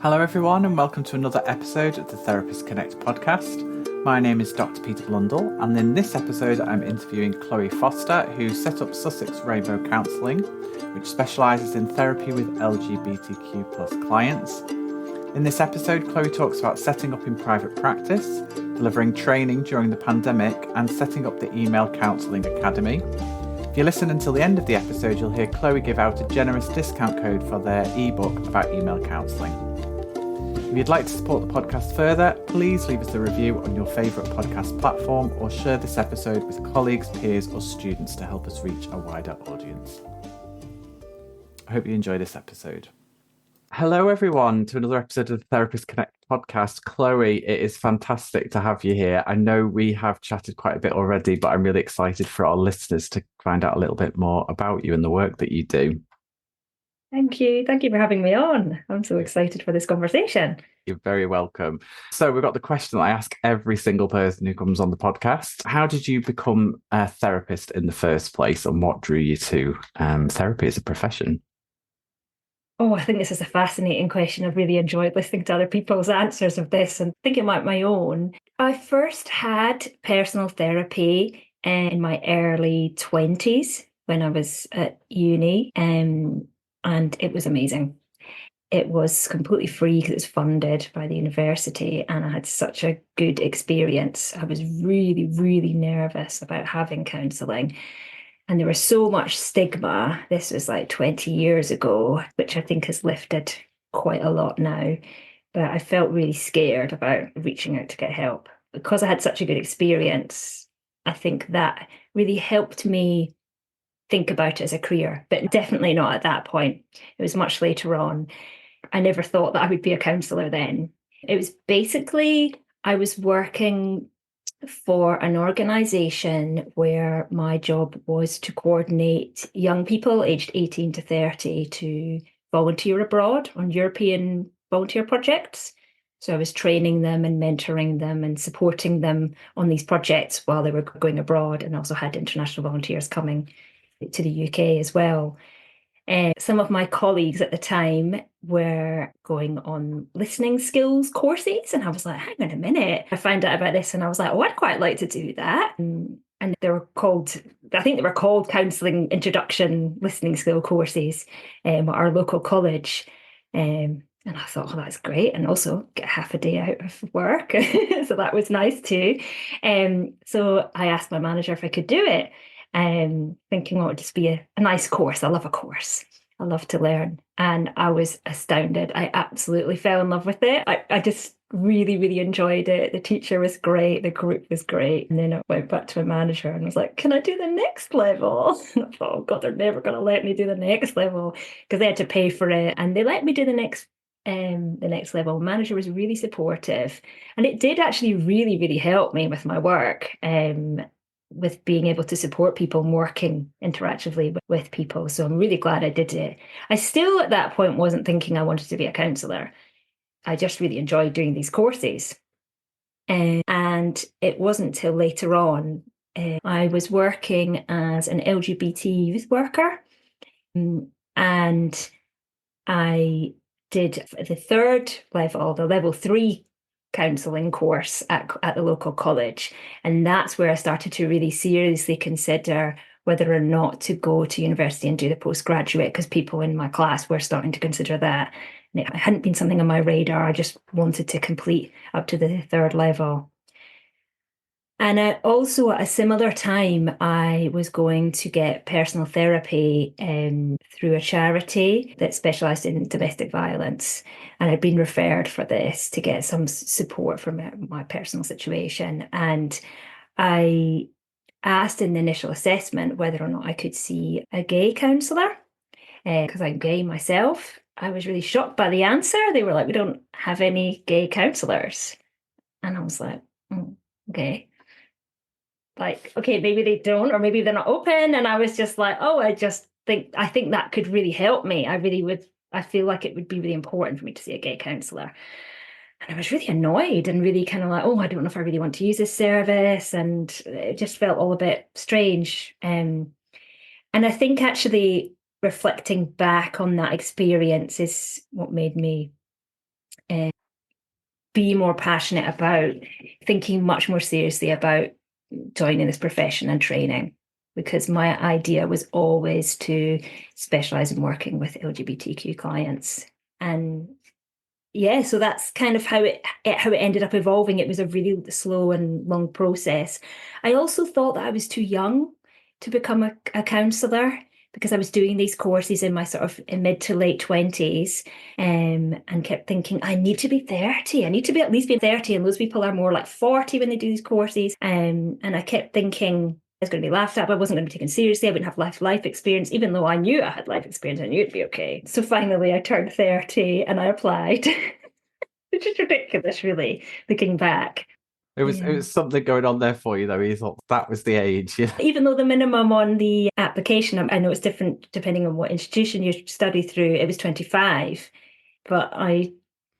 Hello everyone and welcome to another episode of the Therapist Connect podcast. My name is Dr Peter Blundell and in this episode I'm interviewing Chloe Foster, who set up Sussex Rainbow Counselling, which specialises in therapy with LGBTQ plus clients. In this episode, Chloe talks about setting up in private practice, delivering training during the pandemic and setting up the Email Counselling Academy. If you listen until the end of the episode, you'll hear Chloe give out a generous discount code for their ebook about email counselling. If you'd like to support the podcast further, please leave us a review on your favourite podcast platform or share this episode with colleagues, peers or students to help us reach a wider audience. I hope you enjoy this episode. Hello everyone to another episode of the Therapist Connect podcast. Chloe, it is fantastic to have you here. I know we have chatted quite a bit already, but I'm really excited for our listeners to find out a little bit more about you and the work that you do. Thank you. Thank you for having me on. I'm so excited for this conversation. You're very welcome. So we've got the question that I ask every single person who comes on the podcast. How did you become a therapist in the first place and what drew you to therapy as a profession? Oh, I think this is a fascinating question. I've really enjoyed listening to other people's answers of this and thinking about my own. I first had personal therapy in my early 20s when I was at uni. And it was amazing. It was completely free because it was funded by the university and I had such a good experience. I was really, really nervous about having counselling. And there was so much stigma. This was like 20 years ago, which I think has lifted quite a lot now. But I felt really scared about reaching out to get help. Because I had such a good experience, I think that really helped me think about it as a career, but definitely not at that point. It was much later on. I never thought that I would be a counsellor then. It was basically, I was working for an organisation where my job was to coordinate young people aged 18 to 30 to volunteer abroad on European volunteer projects. So I was training them and mentoring them and supporting them on these projects while they were going abroad, and also had international volunteers coming to the UK as well. Some of my colleagues at the time were going on listening skills courses, and I was like, hang on a minute. I found out about this and I was like, oh, I'd quite like to do that. And they were called, I think they were called counselling introduction listening skill courses at our local college. And I thought, oh, that's great. And also get half a day out of work. So that was nice too. So I asked my manager if I could do it. Thinking, oh, it'd just be a nice course. I love a course. I love to learn. And I was astounded. I absolutely fell in love with it. I just really, really enjoyed it. The teacher was great. The group was great. And then I went back to my manager and was like, can I do the next level? And I thought, oh God, they're never going to let me do the next level because they had to pay for it. And they let me do the next level. The manager was really supportive. And it did actually really, really help me with my work. With being able to support people and working interactively with people. So I'm really glad I did it. I still at that point wasn't thinking I wanted to be a counsellor. I just really enjoyed doing these courses. And it wasn't till later on, I was working as an LGBT youth worker. And I did the third level, the level 3 counselling course at the local college. And that's where I started to really seriously consider whether or not to go to university and do the postgraduate, because people in my class were starting to consider that. And it hadn't been something on my radar. I just wanted to complete up to the third level. And also at a similar time, I was going to get personal therapy through a charity that specialised in domestic violence. And I'd been referred for this to get some support for my personal situation. And I asked in the initial assessment whether or not I could see a gay counsellor, because I'm gay myself. I was really shocked by the answer. They were like, we don't have any gay counsellors. And I was like, okay. Like, okay, maybe they don't, or maybe they're not open. And I was just like, oh, I think that could really help me. I feel like it would be really important for me to see a gay counsellor. And I was really annoyed and really kind of like, oh, I don't know if I really want to use this service. And it just felt all a bit strange. And I think actually reflecting back on that experience is what made me be more passionate about thinking much more seriously about joining this profession and training, because my idea was always to specialise in working with LGBTQ clients. And yeah, so that's kind of how it ended up evolving. It was a really slow and long process. I also thought that I was too young to become a counsellor, because I was doing these courses in my sort of mid to late 20s, and kept thinking, I need to be 30. I need to be at least be 30. And those people are more like 40 when they do these courses. And I kept thinking I was going to be laughed at, but I wasn't going to be taken seriously. I wouldn't have life experience, even though I knew I had life experience. I knew it'd be okay. So finally I turned 30 and I applied. Which is ridiculous, really, looking back. It was something going on there for you, though. You thought that was the age. Yeah. Even though the minimum on the application, I know it's different depending on what institution you study through, it was 25. But I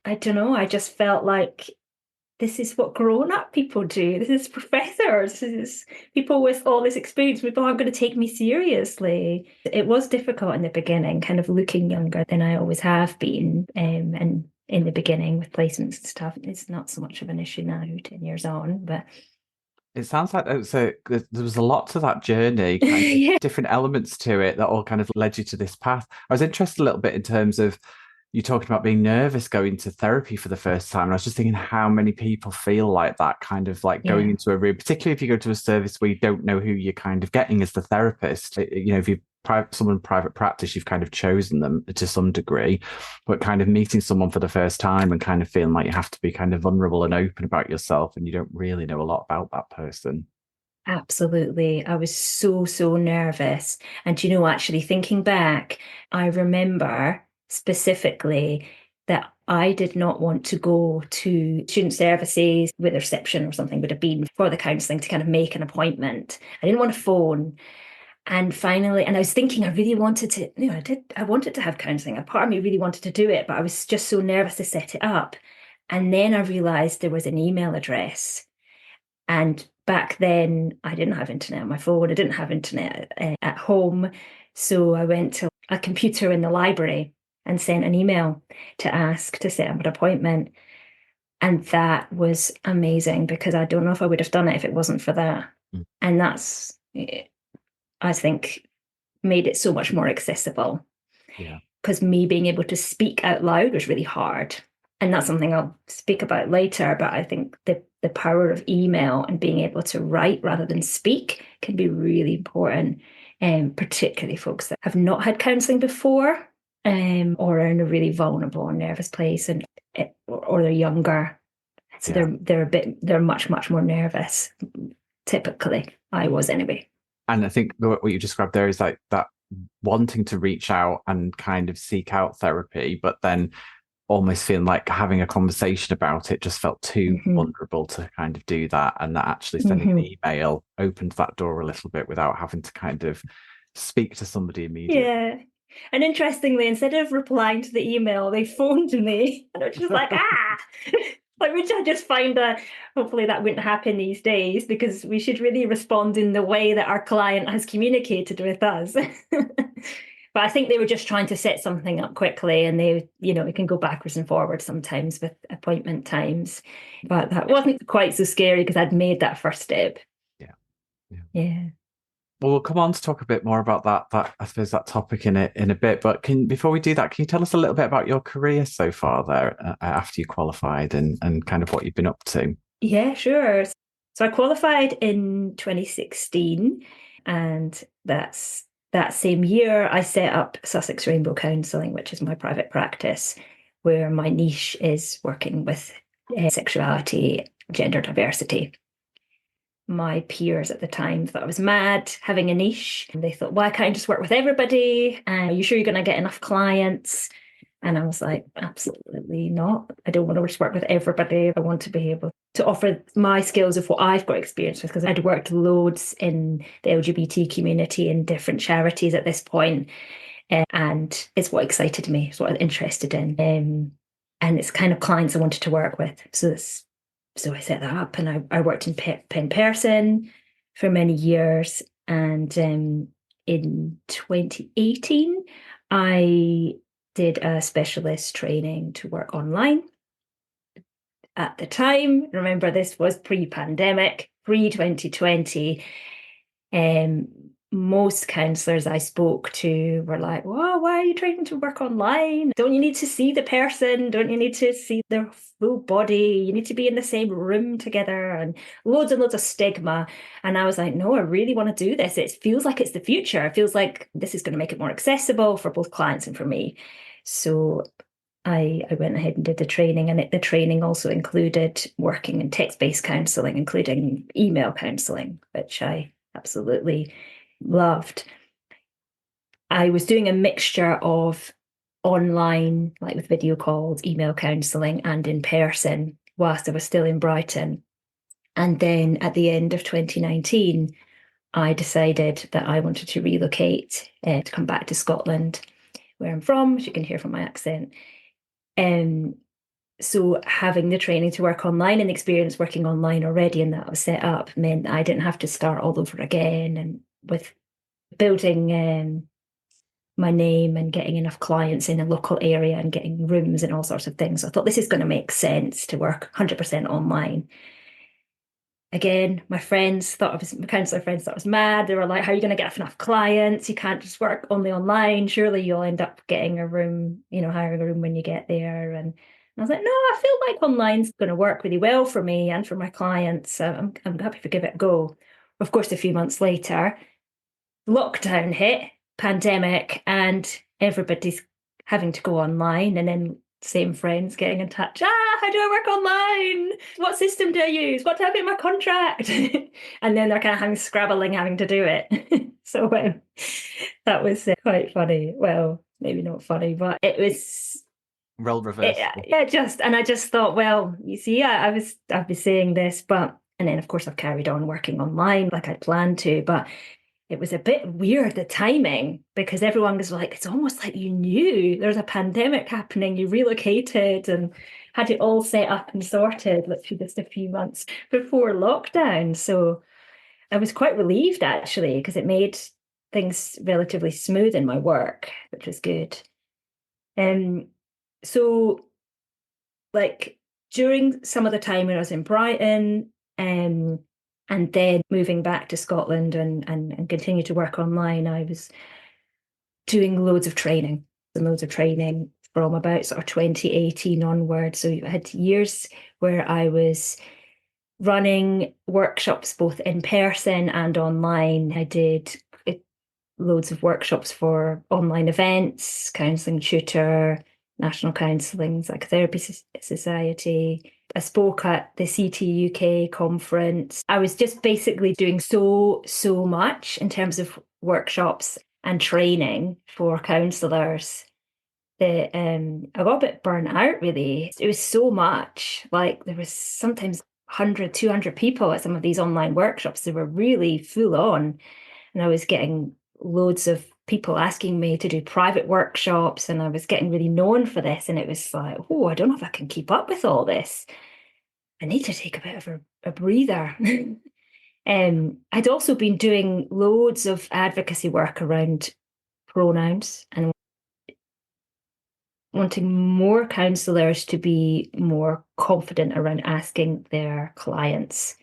don't know, I just felt like this is what grown-up people do. This is professors. This is people with all this experience. People aren't going to take me seriously. It was difficult in the beginning, kind of looking younger than I always have been. And in the beginning with placements and stuff, it's not so much of an issue now, 10 years on. But it sounds like there was a lot to that journey, kind of different elements to it that all kind of led you to this path. I was interested a little bit in terms of you talking about being nervous going to therapy for the first time. And I was just thinking how many people feel like that, kind of like going into a room, particularly if you go to a service where you don't know who you're kind of getting as the therapist. If you someone in private practice, you've kind of chosen them to some degree, but kind of meeting someone for the first time and kind of feeling like you have to be kind of vulnerable and open about yourself and you don't really know a lot about that person. Absolutely. I was so nervous. And actually thinking back, I remember specifically that I did not want to go to student services with a reception or something would have been for the counselling to kind of make an appointment. I didn't want to phone. And finally, and I was thinking I really wanted to, I wanted to have counselling. A part of me really wanted to do it, but I was just so nervous to set it up. And then I realised there was an email address. And back then, I didn't have internet on my phone. I didn't have internet at home. So I went to a computer in the library and sent an email to ask to set up an appointment. And that was amazing, because I don't know if I would have done it if it wasn't for that. Mm. And that's, I think, made it so much more accessible. Yeah. Because me being able to speak out loud was really hard. And that's something I'll speak about later. But I think the power of email and being able to write rather than speak can be really important, particularly folks that have not had counselling before, or are in a really vulnerable and nervous place, or they're younger. So they're much more nervous. Typically, I was anyway. And I think what you described there is like that wanting to reach out and kind of seek out therapy, but then almost feeling like having a conversation about it just felt too vulnerable to kind of do that, and that actually sending the email opened that door a little bit without having to kind of speak to somebody immediately. Yeah. And interestingly, instead of replying to the email, they phoned me, and I was just like, which I just find that hopefully that wouldn't happen these days, because we should really respond in the way that our client has communicated with us. But I think they were just trying to set something up quickly, and they, it can go backwards and forwards sometimes with appointment times. But that wasn't quite so scary because I'd made that first step. Yeah. Well, we'll come on to talk a bit more about that I suppose that topic in a bit. But before we do that, can you tell us a little bit about your career so far there after you qualified and kind of what you've been up to? Yeah, sure. So I qualified in 2016, and that same year I set up Sussex Rainbow Counselling, which is my private practice, where my niche is working with sexuality, gender diversity. My peers at the time thought I was mad having a niche. And they thought, why can't I just work with everybody? Are you sure you're going to get enough clients? And I was like, absolutely not. I don't want to just work with everybody. I want to be able to offer my skills of what I've got experience with, because I'd worked loads in the LGBT community in different charities at this point. And it's what excited me, it's what I was interested in. And it's kind of clients I wanted to work with. So I set that up, and I worked in person for many years. And in 2018, I did a specialist training to work online. at the time, remember this was pre-pandemic, pre-2020, most counsellors I spoke to were like, "Well, why are you trying to work online? Don't you need to see the person? Don't you need to see their full body? You need to be in the same room together," and loads of stigma. And I was like, no, I really want to do this. It feels like it's the future. It feels like this is going to make it more accessible for both clients and for me. So I went ahead and did the training, and the training also included working in text-based counselling, including email counselling, which I absolutely loved. I was doing a mixture of online, like with video calls, email counselling, and in person whilst I was still in Brighton. And then at the end of 2019, I decided that I wanted to relocate to come back to Scotland, where I'm from, as you can hear from my accent. So having the training to work online and experience working online already, and that was set up, meant that I didn't have to start all over again. And with building my name and getting enough clients in a local area and getting rooms and all sorts of things, I thought this is going to make sense to work 100% online. Again, my counsellor friends thought I was mad. They were like, how are you going to get enough clients? You can't just work only online. Surely you'll end up getting a room, hiring a room when you get there. And I was like, no, I feel like online's going to work really well for me and for my clients. So I'm happy to give it a go. Of course, a few months later, lockdown hit, pandemic, and everybody's having to go online. And then same friends getting in touch. How do I work online? What system do I use? What do I have in my contract? And then they're kind of scrabbling, having to do it. So that was quite funny. Well, maybe not funny, but it was role reversal. I just thought, well, you see, I've been saying this, and then of course I've carried on working online like I planned to, but it was a bit weird, the timing, because everyone was like, it's almost like you knew there was a pandemic happening. You relocated and had it all set up and sorted literally just a few months before lockdown. So I was quite relieved, actually, because it made things relatively smooth in my work, which was good. So like during some of the time when I was in Brighton, and then moving back to Scotland and continue to work online, I was doing loads of training from about sort of 2018 onwards. So I had years where I was running workshops both in person and online. I did loads of workshops for online events, counselling tutor, National Counselling Psychotherapy Society. I spoke at the CT UK conference. I was just basically doing so much in terms of workshops and training for counsellors that I got a bit burnt out, really. It was so much. Like there was sometimes 100, 200 people at some of these online workshops. They were really full on. And I was getting loads of people asking me to do private workshops, and I was getting really known for this. And it was like, oh, I don't know if I can keep up with all this. I need to take a bit of a breather. I'd also been doing loads of advocacy work around pronouns and wanting more counsellors to be more confident around asking their clients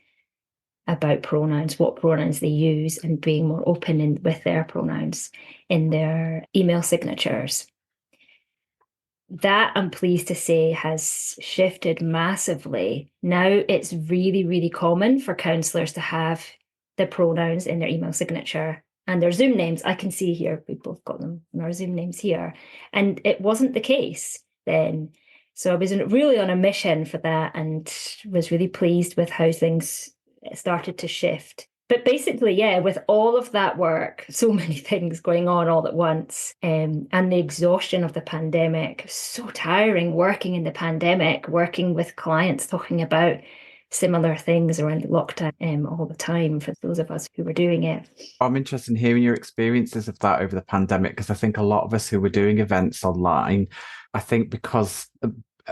about pronouns, what pronouns they use, and being more open with their pronouns in their email signatures. That, I'm pleased to say, has shifted massively. Now it's really, really common for counsellors to have the pronouns in their email signature and their Zoom names. I can see here, we've both got them in our Zoom names here. And it wasn't the case then. So I was really on a mission for that and was really pleased with how things started to shift. But basically, yeah, with all of that work, so many things going on all at once, and the exhaustion of the pandemic, so tiring working in the pandemic, working with clients, talking about similar things around lockdown all the time for those of us who were doing it. I'm interested in hearing your experiences of that over the pandemic, because I think a lot of us who were doing events online, I think because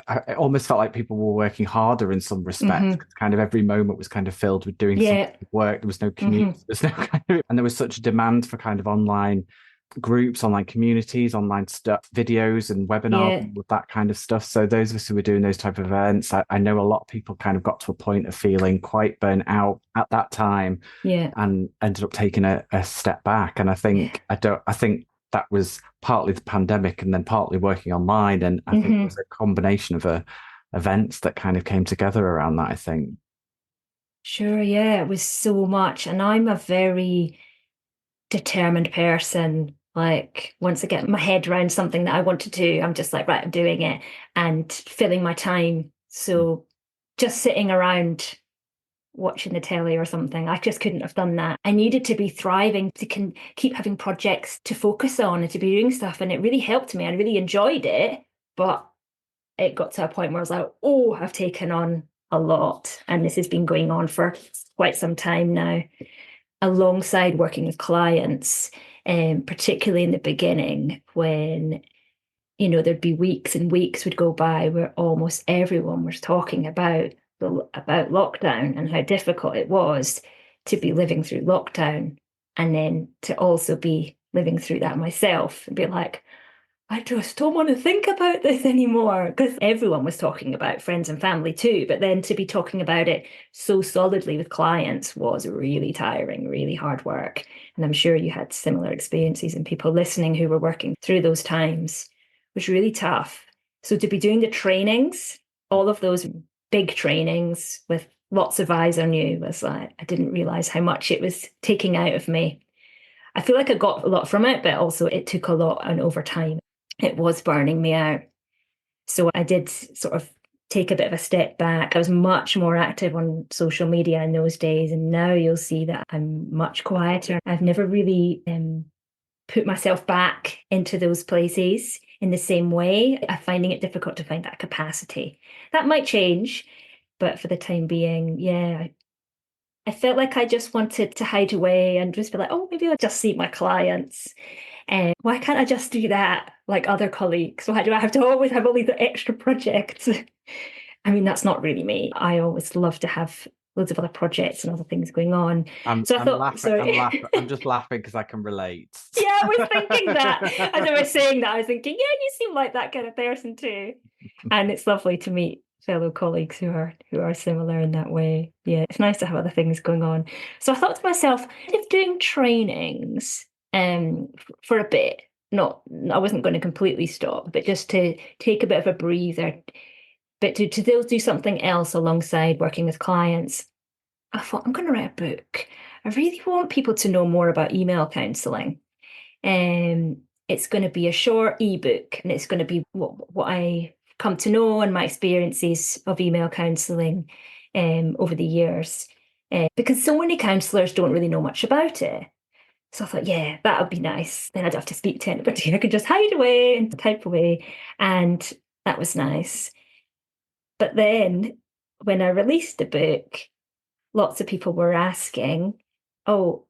I almost felt like people were working harder in some respects. Mm-hmm. Kind of every moment was kind of filled with doing some work. There was no commute. Mm-hmm. There's no and there was such a demand for kind of online groups, online communities, online stuff, videos and webinars Yeah. and all of that kind of stuff. So those of us who were doing those type of events, I know a lot of people kind of got to a point of feeling quite burnt out at that time Yeah. and ended up taking a step back. And Yeah. I think that was partly the pandemic and then partly working online. And I think it was Hmm. a combination of events that kind of came together around that, I think. Sure. Yeah. It was so much. And I'm a very determined person. Like, once I get my head around something that I want to do, I'm just like, right, I'm doing it and filling my time. So just sitting around watching the telly or something, I just couldn't have done that. I needed to be thriving to keep having projects to focus on and to be doing stuff. And it really helped me. I really enjoyed it. But it got to a point where I was like, oh, I've taken on a lot. And this has been going on for quite some time now, alongside working with clients, particularly in the beginning when, there'd be weeks and weeks would go by where almost everyone was talking about lockdown and how difficult it was to be living through lockdown, and then to also be living through that myself and be like, I just don't want to think about this anymore, because everyone was talking about, friends and family too. But then to be talking about it so solidly with clients was really tiring, really hard work. And I'm sure you had similar experiences, and people listening who were working through those times was really tough. So to be doing the trainings, all of those big trainings with lots of eyes on you, was like, I didn't realize how much it was taking out of me. I feel like I got a lot from it, but also it took a lot, and over time it was burning me out. So I did sort of take a bit of a step back. I was much more active on social media in those days, and now you'll see that I'm much quieter. I've never really put myself back into those places in the same way. I'm finding it difficult to find that capacity. That might change, but for the time being, yeah, I felt like I just wanted to hide away and just be like, oh, maybe I'll just see my clients. Why can't I just do that like other colleagues? Why do I have to always have all these extra projects? I mean, that's not really me. I always love to have loads of other projects and other things going on. So I I'm thought, laughing. I'm sorry. laughing. I'm just laughing because I can relate. Yeah, I was thinking that. As I was saying that, I was thinking, yeah, you seem like that kind of person too. And it's lovely to meet fellow colleagues who are similar in that way. Yeah, it's nice to have other things going on. So I thought to myself, if doing trainings for a bit, not I wasn't going to completely stop, but just to take a bit of a breather, but to do something else alongside working with clients. I thought, I'm going to write a book. I really want people to know more about email counselling. It's going to be a short ebook, and it's going to be what I come to know and my experiences of email counselling over the years, because so many counsellors don't really know much about it. So I thought, yeah, that would be nice. Then I don't have to speak to anybody. I could just hide away and type away, and that was nice. But then when I released the book, lots of people were asking, oh,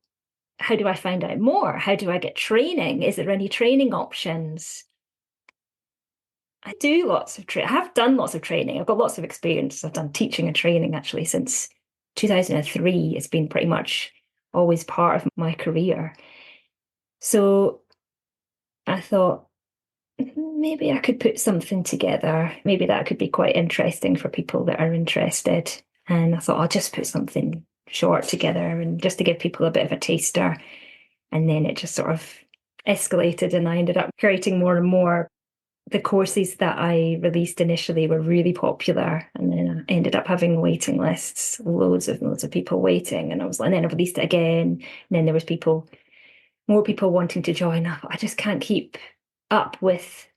how do I find out more? How do I get training? Is there any training options? I do lots of training. I have done lots of training. I've got lots of experience. I've done teaching and training actually since 2003. It's been pretty much always part of my career. So I thought, maybe I could put something together. Maybe that could be quite interesting for people that are interested. And I thought I'll just put something short together, and just to give people a bit of a taster. And then it just sort of escalated, and I ended up creating more and more. The courses that I released initially were really popular, and then I ended up having waiting lists, loads of people waiting. And and then I released it again, and then there was more people wanting to join up. I just can't keep up with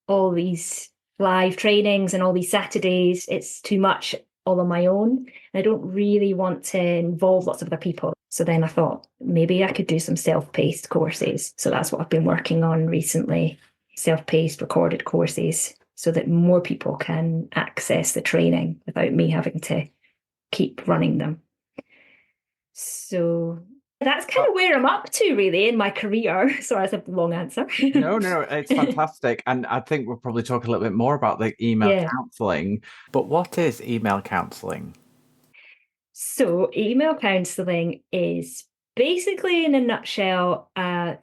all these live trainings and all these Saturdays. It's too much all on my own. I don't really want to involve lots of other people. So then I thought maybe I could do some self-paced courses. So that's what I've been working on recently, self-paced recorded courses, so that more people can access the training without me having to keep running them. So that's kind of where I'm up to really in my career. Sorry, that's a long answer. No, it's fantastic. And I think we'll probably talk a little bit more about the email Yeah. counselling. But what is email counselling? So email counselling is basically, in a nutshell, a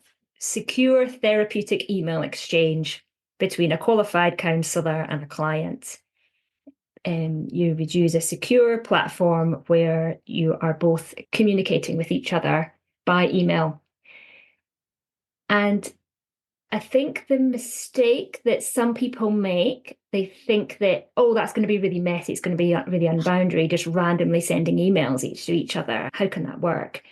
secure therapeutic email exchange between a qualified counsellor and a client. You would use a secure platform where you are both communicating with each other by email. And I think the mistake that some people make, they think that, oh, that's going to be really messy. It's going to be really unboundary, just randomly sending emails to each other. How can that work?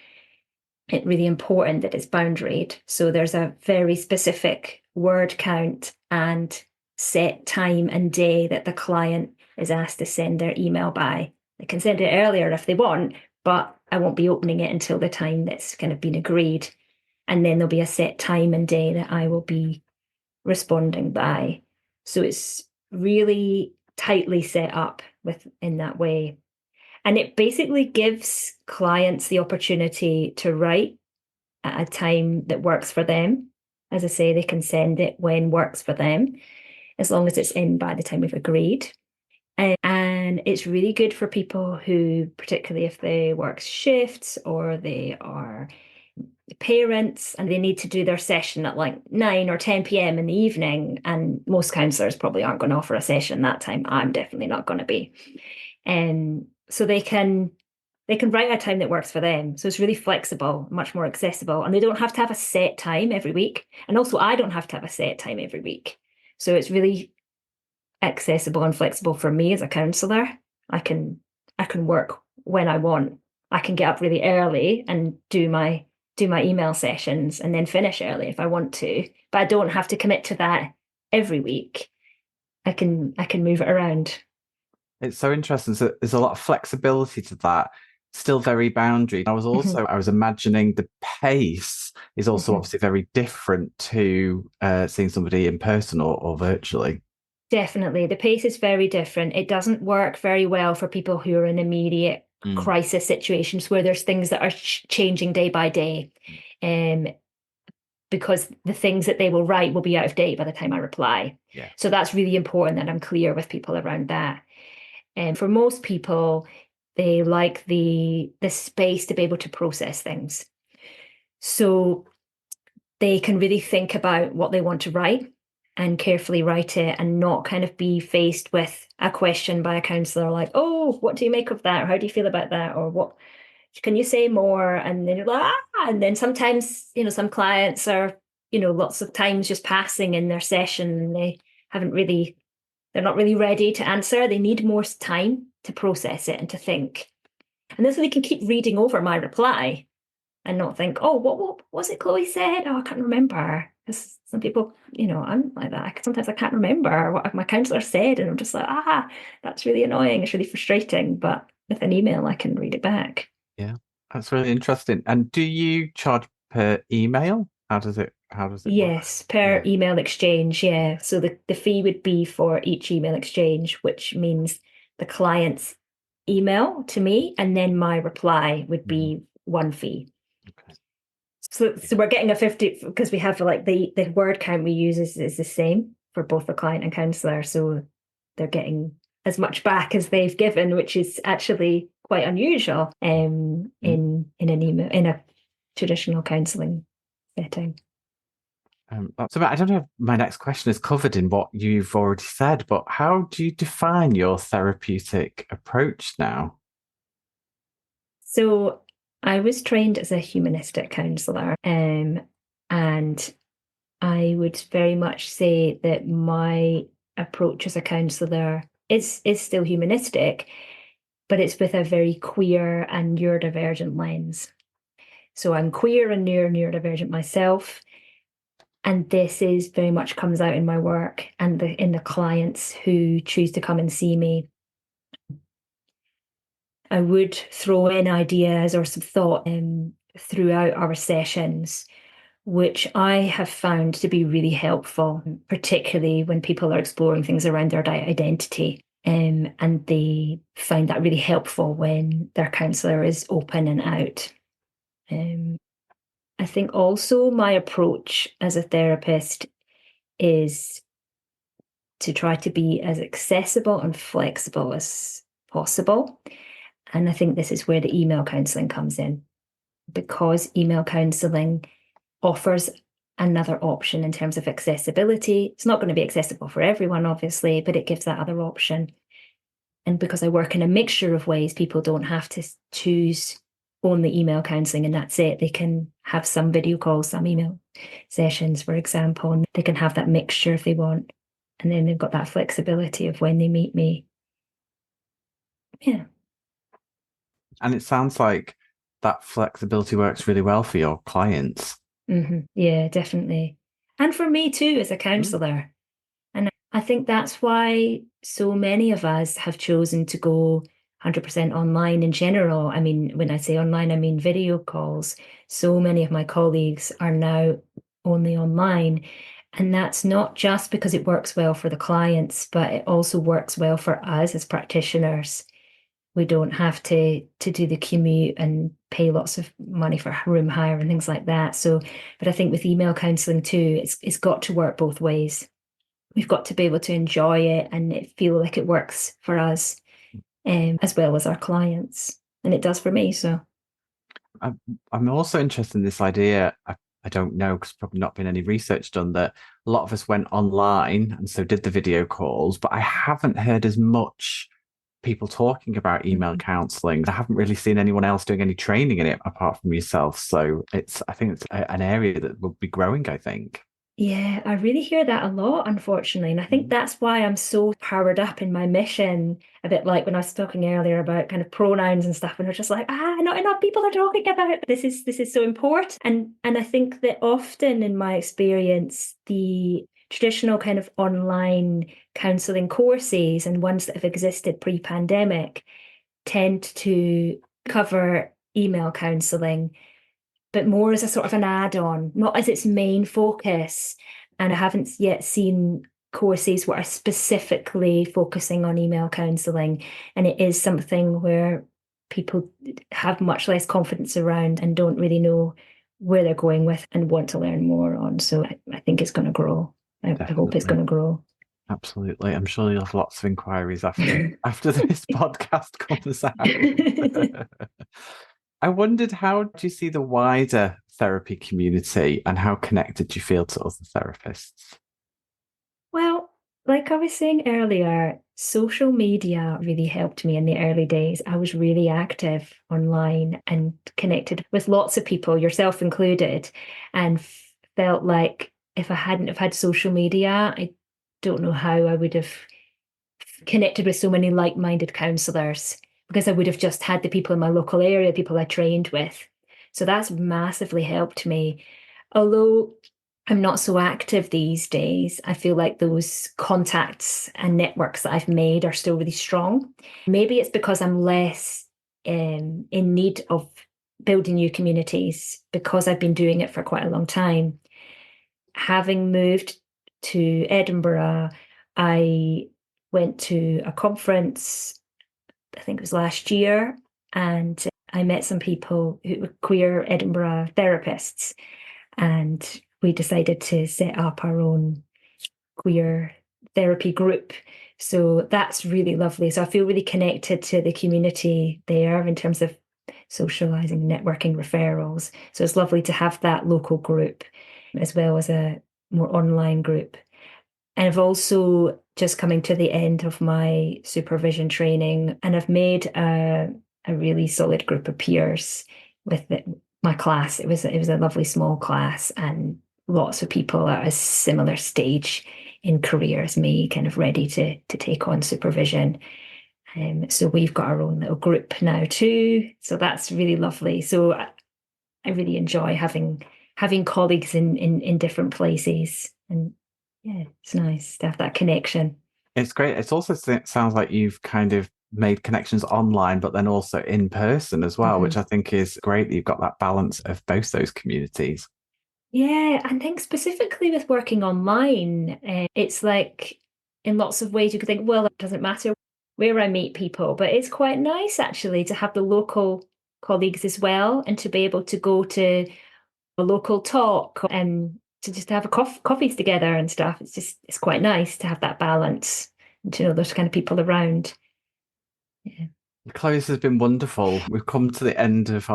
It's really important that it's boundaried. So there's a very specific word count and set time and day that the client is asked to send their email by. They can send it earlier if they want, but I won't be opening it until the time that's kind of been agreed. And then there'll be a set time and day that I will be responding by. So it's really tightly set up in that way. And it basically gives clients the opportunity to write at a time that works for them. As I say, they can send it when works for them, as long as it's in by the time we've agreed. And it's really good for people who, particularly if they work shifts or they are parents and they need to do their session at like 9 or 10 p.m. in the evening, and most counsellors probably aren't going to offer a session that time. I'm definitely not going to be. So they can write a time that works for them. So it's really flexible, much more accessible, and they don't have to have a set time every week. And also I don't have to have a set time every week. So it's really accessible and flexible for me as a counsellor. I can work when I want. I can get up really early and do my email sessions and then finish early if I want to, but I don't have to commit to that every week. I can move it around. It's so interesting. So there's a lot of flexibility to that, still very boundary. I was imagining the pace is also obviously very different to seeing somebody in person or virtually. Definitely. The pace is very different. It doesn't work very well for people who are in immediate crisis situations where there's things that are changing day by day. Because the things that they will write will be out of date by the time I reply. Yeah. So that's really important that I'm clear with people around that. And for most people, they like the space to be able to process things. So they can really think about what they want to write and carefully write it, and not kind of be faced with a question by a counsellor like, oh, what do you make of that? Or how do you feel about that? Or what can you say more? And then you're like, and then sometimes, some clients are, lots of times just passing in their session. They're not really ready to answer. They need more time to process it and to think. And then so they can keep reading over my reply and not think, oh, what was it Chloe said? Oh, I can't remember. Because some people, I'm like that. Sometimes I can't remember what my counsellor said. And I'm just like, that's really annoying. It's really frustrating. But with an email, I can read it back. Yeah, that's really interesting. And do you charge per email? How does it Yes, work? per email exchange, yeah. So the fee would be for each email exchange, which means the client's email to me and then my reply would be one fee. Okay. So we're getting a 50 because we have like the word count we use is the same for both the client and counsellor. So they're getting as much back as they've given, which is actually quite unusual in an email, in a traditional counselling setting. So I don't know if my next question is covered in what you've already said, but how do you define your therapeutic approach now? So I was trained as a humanistic counsellor, and I would very much say that my approach as a counsellor is still humanistic, but it's with a very queer and neurodivergent lens. So I'm queer and neurodivergent myself. And this is very much comes out in my work and in the clients who choose to come and see me. I would throw in ideas or some thought throughout our sessions, which I have found to be really helpful, particularly when people are exploring things around their identity. And they find that really helpful when their counsellor is open and out. I think also my approach as a therapist is to try to be as accessible and flexible as possible. And I think this is where the email counselling comes in, because email counselling offers another option in terms of accessibility. It's not going to be accessible for everyone, obviously, but it gives that other option. And because I work in a mixture of ways, people don't have to choose only email counselling and that's it. They can have some video calls, some email sessions, for example, and they can have that mixture if they want. And then they've got that flexibility of when they meet me. Yeah. And it sounds like that flexibility works really well for your clients. Mm-hmm. Yeah, definitely. And for me too, as a counsellor. And I think that's why so many of us have chosen to go 100% online in general. I mean, when I say online, I mean video calls. So many of my colleagues are now only online. And that's not just because it works well for the clients, but it also works well for us as practitioners. We don't have to do the commute and pay lots of money for room hire and things like that. So, but I think with email counselling too, it's got to work both ways. We've got to be able to enjoy it and it feel like it works for us, as well as our clients. And it does for me. So I'm also interested in this idea. I don't know because probably not been any research done that a lot of us went online and so did the video calls, but I haven't heard as much people talking about email counselling. I haven't really seen anyone else doing any training in it apart from yourself. So I think it's an area that will be growing, I think. yeah, I really hear that a lot, unfortunately. And I think that's why I'm so powered up in my mission. A bit like when I was talking earlier about kind of pronouns and stuff, and we're just like, not enough people are talking about it. This is so important. And I think that often in my experience, the traditional kind of online counselling courses and ones that have existed pre-pandemic tend to cover email counselling, but more as a sort of an add-on, not as its main focus. And I haven't yet seen courses where are specifically focusing on email counselling. And it is something where people have much less confidence around and don't really know where they're going with and want to learn more on. So I think it's going to grow. I hope it's going to grow. Absolutely. I'm sure you'll have lots of inquiries after this podcast comes out. I wondered, how do you see the wider therapy community and how connected do you feel to other therapists? Well, like I was saying earlier, social media really helped me in the early days. I was really active online and connected with lots of people, yourself included, and felt like if I hadn't have had social media, I don't know how I would have connected with so many like-minded counsellors, because I would have just had the people in my local area, people I trained with. So that's massively helped me. Although I'm not so active these days, I feel like those contacts and networks that I've made are still really strong. Maybe it's because I'm less in need of building new communities because I've been doing it for quite a long time. Having moved to Edinburgh, I went to a conference, I think it was last year, and I met some people who were queer Edinburgh therapists, and we decided to set up our own queer therapy group. So that's really lovely. So I feel really connected to the community there in terms of socializing, networking, referrals. So it's lovely to have that local group as well as a more online group. And I've also just coming to the end of my supervision training, and I've made a really solid group of peers with my class. It was a lovely small class, and lots of people at a similar stage in career as me, kind of ready to take on supervision. So we've got our own little group now too. So that's really lovely. So I really enjoy having colleagues in different places, and yeah, it's nice to have that connection. It's great. It also sounds like you've kind of made connections online, but then also in person as well, which I think is great that you've got that balance of both those communities. Yeah, I think specifically with working online, it's like in lots of ways you could think, well, it doesn't matter where I meet people, but it's quite nice actually to have the local colleagues as well and to be able to go to a local talk and to just have a coffees together and stuff. It's quite nice to have that balance and to know there's kind of people around. Yeah. Chloe, this has been wonderful. We've come to the end of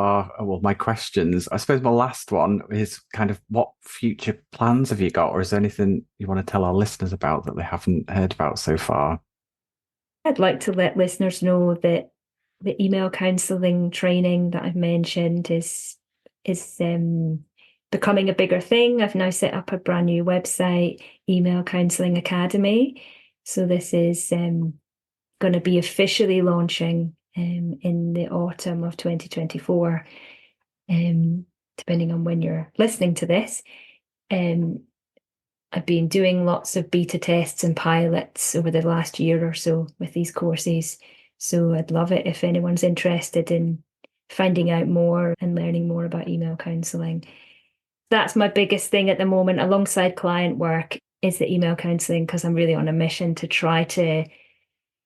my questions. I suppose my last one is kind of what future plans have you got, or is there anything you want to tell our listeners about that they haven't heard about so far? I'd like to let listeners know that the email counselling training that I've mentioned is becoming a bigger thing. I've now set up a brand new website, Email Counselling Academy. So this is going to be officially launching in the autumn of 2024, depending on when you're listening to this. I've been doing lots of beta tests and pilots over the last year or so with these courses. So I'd love it if anyone's interested in finding out more and learning more about email counselling. That's my biggest thing at the moment, alongside client work, is the email counselling, because I'm really on a mission to try to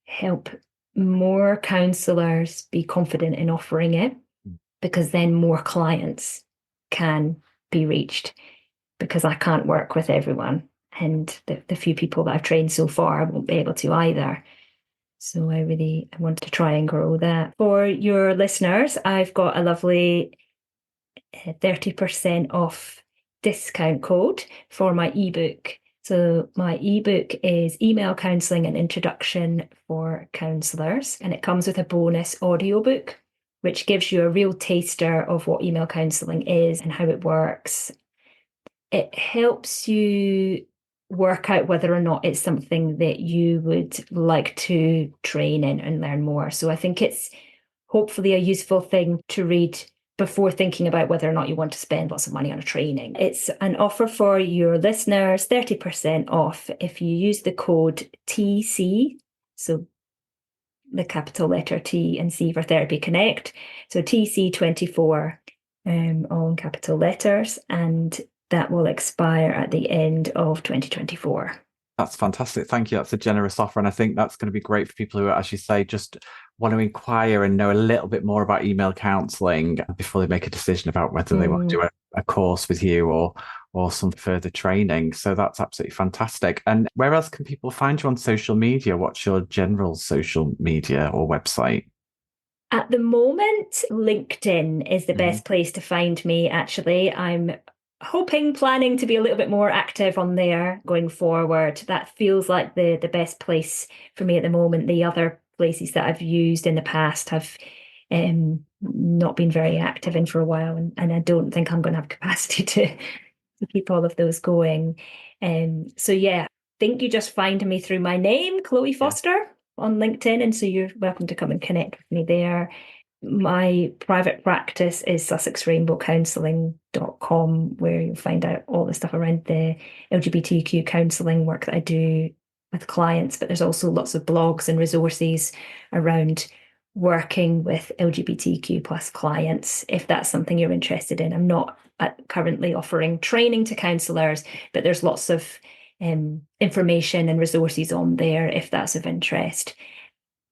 help more counsellors be confident in offering it, because then more clients can be reached, because I can't work with everyone. And the few people that I've trained so far, I won't be able to either. So I want to try and grow that. For your listeners, I've got a lovely 30% off discount code for my ebook. So my ebook is Email Counselling: An Introduction for Counsellors, and it comes with a bonus audiobook, which gives you a real taster of what email counselling is and how it works. It helps you work out whether or not it's something that you would like to train in and learn more. So I think it's hopefully a useful thing to read before thinking about whether or not you want to spend lots of money on a training. It's an offer for your listeners, 30% off if you use the code TC, so the capital letter T and C for Therapy Connect. So TC24, all in capital letters, and that will expire at the end of 2024. That's fantastic. Thank you. That's a generous offer. And I think that's going to be great for people who, as you say, just want to inquire and know a little bit more about email counselling before they make a decision about whether they want to do a course with you or some further training. So that's absolutely fantastic. And where else can people find you on social media? What's your general social media or website? At the moment, LinkedIn is the best place to find me, actually. I'm planning to be a little bit more active on there going forward. That feels like the best place for me at the moment. The other places that I've used in the past have not been very active in for a while, and I don't think I'm going to have capacity to keep all of those going. So yeah, I think you just find me through my name, Chloe Foster, on LinkedIn, and so you're welcome to come and connect with me there. My private practice is sussexrainbowcounselling.com, where you'll find out all the stuff around the LGBTQ counselling work that I do with clients, but there's also lots of blogs and resources around working with LGBTQ plus clients, if that's something you're interested in. I'm not currently offering training to counsellors, but there's lots of information and resources on there if that's of interest.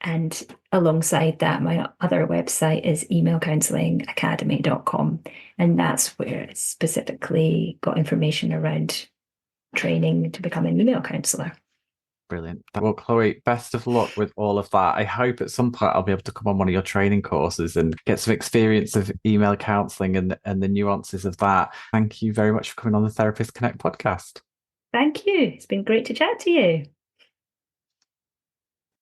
And alongside that, my other website is emailcounselingacademy.com. And that's where it's specifically got information around training to become an email counsellor. Brilliant. Well, Chloe, best of luck with all of that. I hope at some point I'll be able to come on one of your training courses and get some experience of email counselling and the nuances of that. Thank you very much for coming on the Therapist Connect podcast. Thank you. It's been great to chat to you.